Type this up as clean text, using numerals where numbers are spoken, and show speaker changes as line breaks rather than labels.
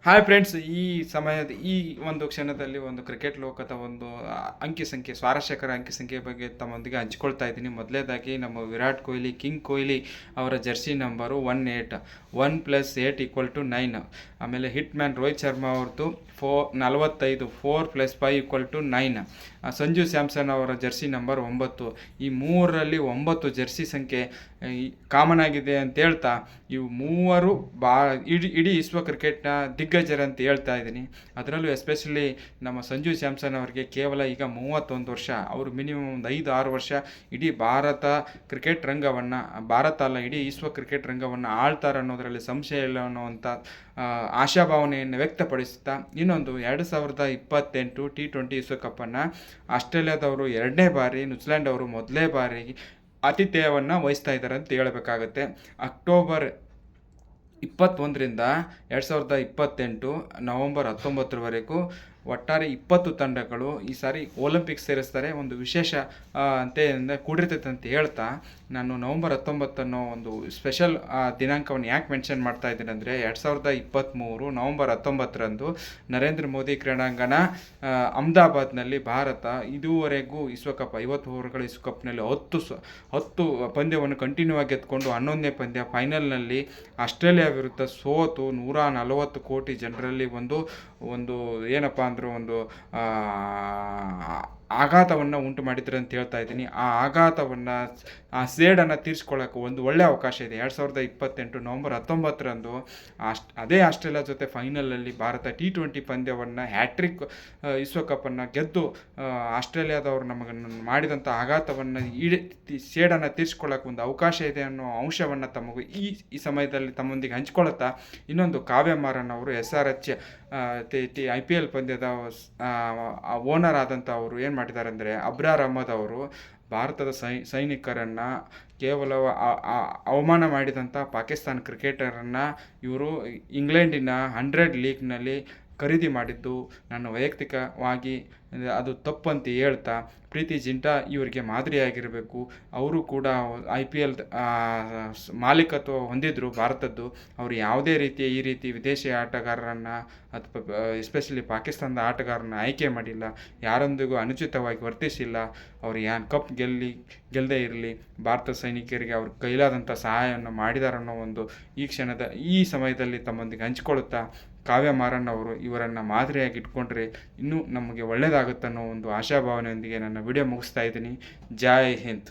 Hi friends, ಈ ಒಂದು ಕ್ಷಣದಲ್ಲಿ ಒಂದು ಕ್ರಿಕೆಟ್ ಲೋಕದ ಒಂದು ಅಂಕಿ ಸಂಖ್ಯೆ, ಸ್ವಾರಸ್ಯಕರ ಅಂಕಿ ಸಂಖ್ಯೆ ಬಗ್ಗೆ ತಮ್ಮೊಂದಿಗೆ ಹಂಚ್ಕೊಳ್ತಾ ಇದ್ದೀನಿ. ಮೊದಲೇದಾಗಿ ನಮ್ಮ ವಿರಾಟ್ ಕೊಹ್ಲಿ, ಕಿಂಗ್ ಕೊಹ್ಲಿ ಅವರ ಜರ್ಸಿ ನಂಬರು 18, 1+8=9. ಆಮೇಲೆ ಹಿಟ್ ಮ್ಯಾನ್ ರೋಹಿತ್ ಶರ್ಮಾ ಅವ್ರದ್ದು 45, 4+5=9. ಸಂಜು ಸ್ಯಾಮ್ಸನ್ ಅವರ ಜರ್ಸಿ ನಂಬರ್ 9. ಈ ಮೂರರಲ್ಲಿ 9 ಜರ್ಸಿ ಸಂಖ್ಯೆ ಕಾಮನ್ ಆಗಿದೆ ಅಂತ ಹೇಳ್ತಾ, ಇವು ಮೂವರು ಇಡೀ ವಿಶ್ವ ಕ್ರಿಕೆಟ್ನ ದಿಗ್ಗಜರಂತ ಹೇಳ್ತಾ ಇದ್ದೀನಿ. ಅದರಲ್ಲೂ ಎಸ್ಪೆಷಲಿ ನಮ್ಮ ಸಂಜು ಸ್ಯಾಮ್ಸನ್ ಅವರಿಗೆ ಕೇವಲ ಈಗ 31 ವರ್ಷ. ಅವರು ಮಿನಿಮಮ್ ಒಂದು 5-6 ವರ್ಷ ಇಡೀ ಕ್ರಿಕೆಟ್ ರಂಗವನ್ನು, ಭಾರತ ಅಲ್ಲ ಇಡೀ ವಿಶ್ವ ಕ್ರಿಕೆಟ್ ರಂಗವನ್ನು ಆಳ್ತಾರೆ ಅನ್ನೋದರಲ್ಲಿ ಸಂಶಯ ಇಲ್ಲ ಅನ್ನುವಂಥ ಆಶಾಭಾವನೆಯನ್ನು ವ್ಯಕ್ತಪಡಿಸುತ್ತಾ, ಇನ್ನೊಂದು 2028 T20 ವಿಶ್ವಕಪ್ಪನ್ನು ಆಸ್ಟ್ರೇಲಿಯಾದವರು 2ನೇ ಬಾರಿ, ನ್ಯೂಜಿಲ್ಯಾಂಡ್ ಅವರು 1ನೇ ಬಾರಿ ಆತಿಥ್ಯವನ್ನು ವಹಿಸ್ತಾ ಇದ್ದಾರೆ ಅಂತ ಹೇಳಬೇಕಾಗತ್ತೆ. ಅಕ್ಟೋಬರ್ 21ರಿಂದ 2028 ನವೆಂಬರ್ 19ರವರೆಗೂ ಒಟ್ಟಾರೆ 20 ತಂಡಗಳು ಈ ಸಾರಿ ಒಲಿಂಪಿಕ್ಸ್ ಸೇರಿಸ್ತಾರೆ. ಒಂದು ವಿಶೇಷ ಕೂಡಿರ್ತೈತೆ ಅಂತ ಹೇಳ್ತಾ, ನಾನು ನವೆಂಬರ್ 19 ಒಂದು ಸ್ಪೆಷಲ್ ದಿನಾಂಕವನ್ನು ಯಾಕೆ ಮೆನ್ಷನ್ ಮಾಡ್ತಾ ಇದ್ದೀನಿ ಅಂದರೆ, 2023 ನವೆಂಬರ್ 19ರಂದು ನರೇಂದ್ರ ಮೋದಿ ಕ್ರೀಡಾಂಗಣ ಅಹಮದಾಬಾದ್ನಲ್ಲಿ ಭಾರತ ಇದುವರೆಗೂ ವಿಶ್ವಕಪ್ 50 ಓವರ್ಗಳ ವಿಶ್ವಕಪ್ನಲ್ಲಿ 10 ಪಂದ್ಯವನ್ನು ಕಂಟಿನ್ಯೂ ಆಗಿ ಎತ್ಕೊಂಡು 11ನೇ ಪಂದ್ಯ ಫೈನಲ್ನಲ್ಲಿ ಆಸ್ಟ್ರೇಲಿಯಾ ವಿರುದ್ಧ ಸೋತು 140 ಕೋಟಿ ಜನರಲ್ಲಿ ಒಂದು ಏನಪ್ಪ ಅಂದ್ರೆ ಒಂದು ಆಘಾತವನ್ನು ಉಂಟು ಮಾಡಿದ್ರು ಅಂತ ಹೇಳ್ತಾ ಇದ್ದೀನಿ. ಆ ಆಘಾತವನ್ನು, ಆ ಸೇಡನ್ನು ತೀರಿಸ್ಕೊಳ್ಳೋಕೆ ಒಂದು ಒಳ್ಳೆಯ ಅವಕಾಶ ಇದೆ. 2028 ನವೆಂಬರ್ 19ರಂದು ಅದೇ ಆಸ್ಟ್ರೇಲಿಯಾ ಜೊತೆ ಫೈನಲಲ್ಲಿ ಭಾರತ T20 ಪಂದ್ಯವನ್ನು ಹ್ಯಾಟ್ರಿಕ್ ವಿಶ್ವಕಪ್ಪನ್ನು ಗೆದ್ದು ಆಸ್ಟ್ರೇಲಿಯಾದವರು ನಮಗೆ ಮಾಡಿದಂಥ ಆಘಾತವನ್ನು ಸೇಡನ್ನು ತೀರಿಸ್ಕೊಳ್ಳೋಕೆ ಒಂದು ಅವಕಾಶ ಇದೆ ಅನ್ನೋ ಅಂಶವನ್ನು ತಮಗೆ ಈ ಸಮಯದಲ್ಲಿ ತಮ್ಮೊಂದಿಗೆ ಹಂಚ್ಕೊಳ್ಳುತ್ತಾ, ಇನ್ನೊಂದು ಕಾವ್ಯ ಮಾರನ್ ಅವರು SRH IPL ಪಂದ್ಯದ ಓನರ್ ಆದಂಥ ಅವರು ಏನು ಮಾಡಿದ್ದಾರೆ ಅಂದರೆ, ಅಬ್ರಾರ್ ಅಹ್ಮದ್ ಅವರು ಭಾರತದ ಸೈನಿಕರನ್ನು ಕೇವಲ ಅವಮಾನ ಮಾಡಿದಂಥ ಪಾಕಿಸ್ತಾನ ಕ್ರಿಕೆಟರನ್ನು ಇವರು ಇಂಗ್ಲೆಂಡಿನ 100 ಲೀಗ್ನಲ್ಲಿ ಖರೀದಿ ಮಾಡಿದ್ದು ನನ್ನ ವೈಯಕ್ತಿಕವಾಗಿ ಅದು ತಪ್ಪಂತ ಹೇಳ್ತಾ, ಪ್ರೀತಿ ಜಿಂಟಾ ಇವರಿಗೆ ಮಾದರಿಯಾಗಿರಬೇಕು. ಅವರು ಕೂಡ IPL ಮಾಲೀಕತ್ವ ಹೊಂದಿದ್ರು ಭಾರತದ್ದು. ಅವರು ಯಾವುದೇ ರೀತಿಯ ಈ ರೀತಿ ವಿದೇಶಿ ಆಟಗಾರರನ್ನು ಅಥವಾ ಎಸ್ಪೆಷಲಿ ಪಾಕಿಸ್ತಾನದ ಆಟಗಾರರನ್ನು ಆಯ್ಕೆ ಮಾಡಿಲ್ಲ, ಯಾರೊಂದಿಗೂ ಅನುಚಿತವಾಗಿ ವರ್ತಿಸಿಲ್ಲ. ಅವರು ಕಪ್ ಗೆಲ್ಲದೇ ಇರಲಿ, ಭಾರತ ಸೈನಿಕರಿಗೆ ಅವ್ರ ಕೈಲಾದಂಥ ಸಹಾಯವನ್ನು ಮಾಡಿದಾರನ್ನೋ ಒಂದು ಈ ಸಮಯದಲ್ಲಿ ತಮ್ಮೊಂದಿಗೆ ಹಂಚ್ಕೊಳ್ಳುತ್ತಾ, ಕಾವ್ಯ ಮಾರನ್ ಅವರು ಇವರನ್ನು ಮಾದರಿಯಾಗಿ ಇಟ್ಕೊಂಡ್ರೆ ಇನ್ನೂ ನಮಗೆ ಒಳ್ಳೆಯದಾಗುತ್ತನ್ನೋ ಒಂದು ಆಶಾಭಾವನೆಯೊಂದಿಗೆ ನನ್ನ ವಿಡಿಯೋ ಮುಗಿಸ್ತಾ ಇದ್ದೀನಿ. ಜೈ ಹಿಂದ್.